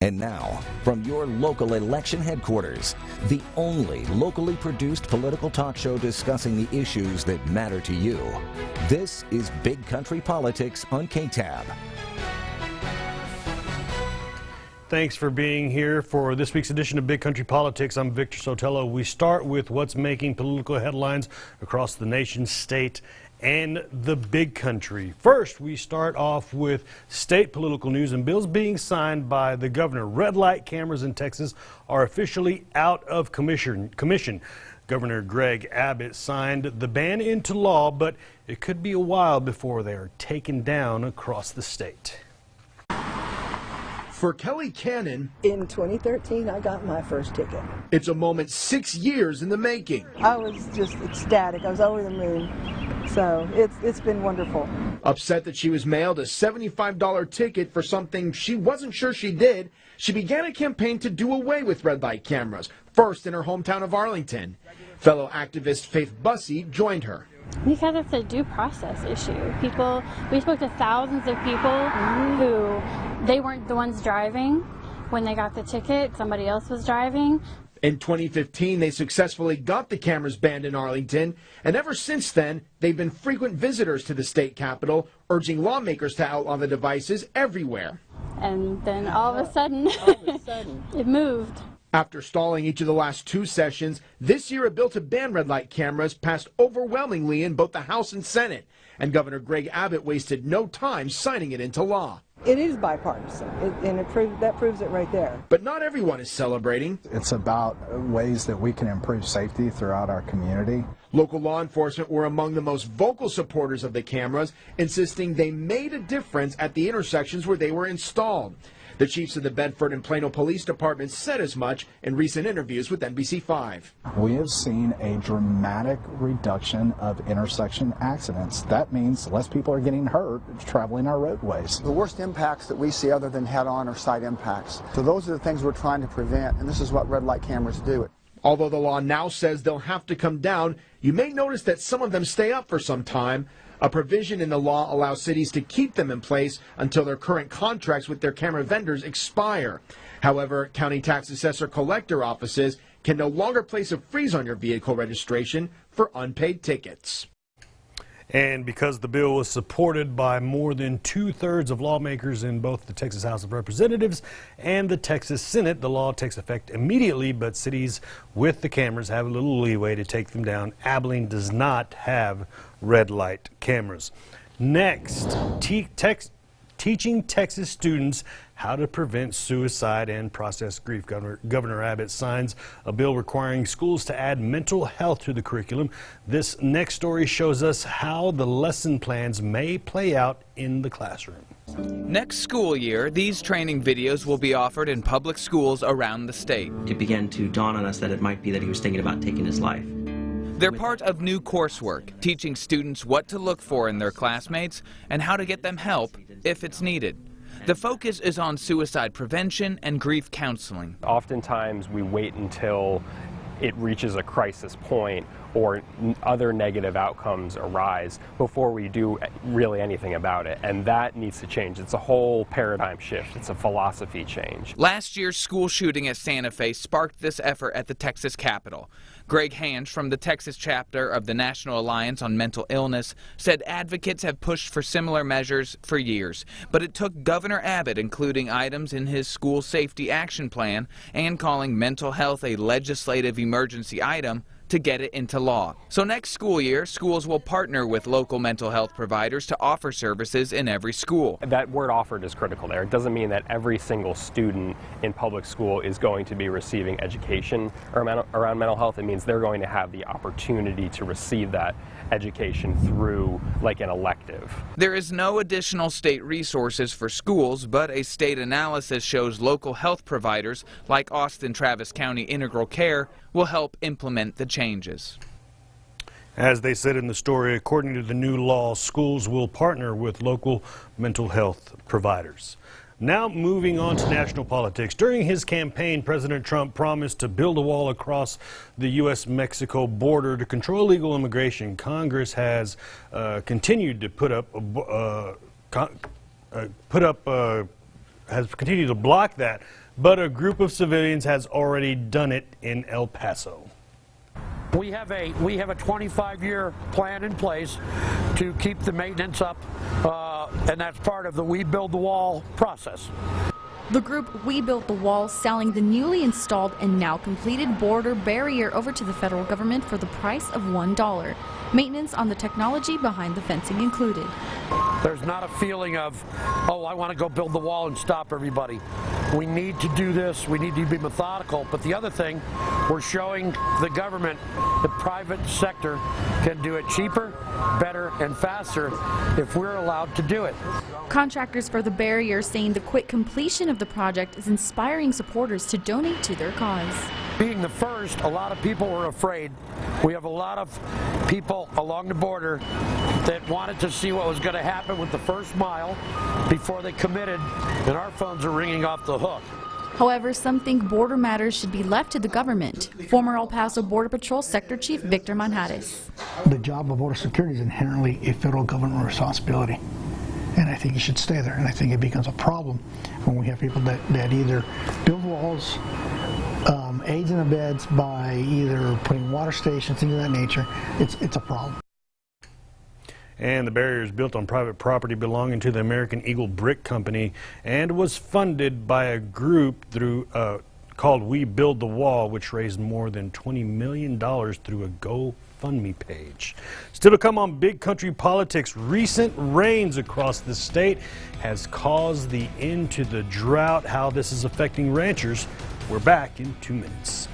And now, from your local election headquarters, the only locally produced political talk show discussing the issues that matter to you. This is Big Country Politics on KTAB. Thanks for being here for this week's edition of Big Country Politics. I'm Victor Sotelo. We start with what's making political headlines across the nation, state, and the big country. First, we start off with state political news and bills being signed by the governor. Red light cameras in Texas are officially out of commission. Governor Greg Abbott signed the ban into law, but it could be a while before they are taken down across the state. For Kelly Cannon, in 2013, I got my first ticket. It's a moment 6 years in the making. I was just ecstatic. I was over the moon. So it's been wonderful. Upset that she was mailed a $75 ticket for something she wasn't sure she did, she began a campaign to do away with red light cameras, first in her hometown of Arlington. Fellow activist Faith Bussey joined her. Because it's a due process issue. We spoke to thousands of people who they weren't the ones driving when they got the ticket. Somebody else was driving. In 2015, they successfully got the cameras banned in Arlington, and ever since then, they've been frequent visitors to the state capitol, urging lawmakers to outlaw the devices everywhere. And then all of a sudden, it moved. After stalling each of the last two sessions, this year a bill to ban red light cameras passed overwhelmingly in both the House and Senate, and Governor Greg Abbott wasted no time signing it into law. It is bipartisan, and that proves it right there. But not everyone is celebrating. It's about ways that we can improve safety throughout our community. Local law enforcement were among the most vocal supporters of the cameras, insisting they made a difference at the intersections where they were installed. The chiefs of the Bedford and Plano Police Departments said as much in recent interviews with NBC5. We have seen a dramatic reduction of intersection accidents. That means less people are getting hurt traveling our roadways. The worst impacts that we see other than head-on are side impacts. So those are the things we're trying to prevent, and this is what red light cameras do. Although the law now says they'll have to come down, you may notice that some of them stay up for some time. A provision in the law allows cities to keep them in place until their current contracts with their camera vendors expire. However, county tax assessor collector offices can no longer place a freeze on your vehicle registration for unpaid tickets. And because the bill was supported by more than 2/3 of lawmakers in both the Texas House of Representatives and the Texas Senate, the law takes effect immediately, but cities with the cameras have a little leeway to take them down. Abilene does not have red light cameras. Next, teaching Texas students how to prevent suicide and process grief. Governor Abbott signs a bill requiring schools to add mental health to the curriculum. This next story shows us how the lesson plans may play out in the classroom. Next school year, these training videos will be offered in public schools around the state. It began to dawn on us that it might be that he was thinking about taking his life. They're part of new coursework, teaching students what to look for in their classmates and how to get them help if it's needed. The focus is on suicide prevention and grief counseling. Oftentimes we wait until it reaches a crisis point or other negative outcomes arise before we do really anything about it, and that needs to change. It's a whole paradigm shift. It's a philosophy change. Last year's school shooting at Santa Fe sparked this effort at the Texas Capitol. Greg Hansch from the Texas chapter of the National Alliance on Mental Illness said advocates have pushed for similar measures for years, but it took Governor Abbott including items in his school safety action plan and calling mental health a legislative emergency item to get it into law. So next school year, schools will partner with local mental health providers to offer services in every school. That word offered is critical there. It doesn't mean that every single student in public school is going to be receiving education around mental health. It means they're going to have the opportunity to receive that education through like an elective. There is no additional state resources for schools, but a state analysis shows local health providers like Austin Travis County Integral Care will help implement the changes. As they said in the story, according to the new law, schools will partner with local mental health providers. Now moving on to national politics. During his campaign, President Trump promised to build a wall across the U.S.-Mexico border to control illegal immigration. Congress has continued to put up has continued to block that, but a group of civilians has already done it in El Paso. We have a 25-year plan in place to keep the maintenance up, and that's part of the We Build the Wall process. The group We Built the Wall selling the newly installed and now completed border barrier over to the federal government for the price of $1. Maintenance on the technology behind the fencing included. There's not a feeling of, oh, I want to go build the wall and stop everybody. We need to do this. We need to be methodical. But the other thing, we're showing the government, the private sector can do it cheaper, better, and faster if we're allowed to do it. Contractors for the barrier saying the quick completion of the project is inspiring supporters to donate to their cause. Being the first, a lot of people were afraid. We have a lot of people along the border that wanted to see what was going to happen with the first mile before they committed, and our phones are ringing off the hook. However, some think border matters should be left to the government. Former El Paso Border Patrol Sector Chief Victor Manjares. The job of border security is inherently a federal government responsibility, and I think it should stay there. And I think it becomes a problem when we have people that either build walls, aids in the beds by either putting water stations, things of that nature. It's a problem. And the barrier is built on private property belonging to the American Eagle Brick Company and was funded by a group called We Build the Wall, which raised more than $20 million through a GoFundMe page. Still to come on Big Country Politics, recent rains across the state has caused the end to the drought. How this is affecting ranchers. We're back in 2 minutes.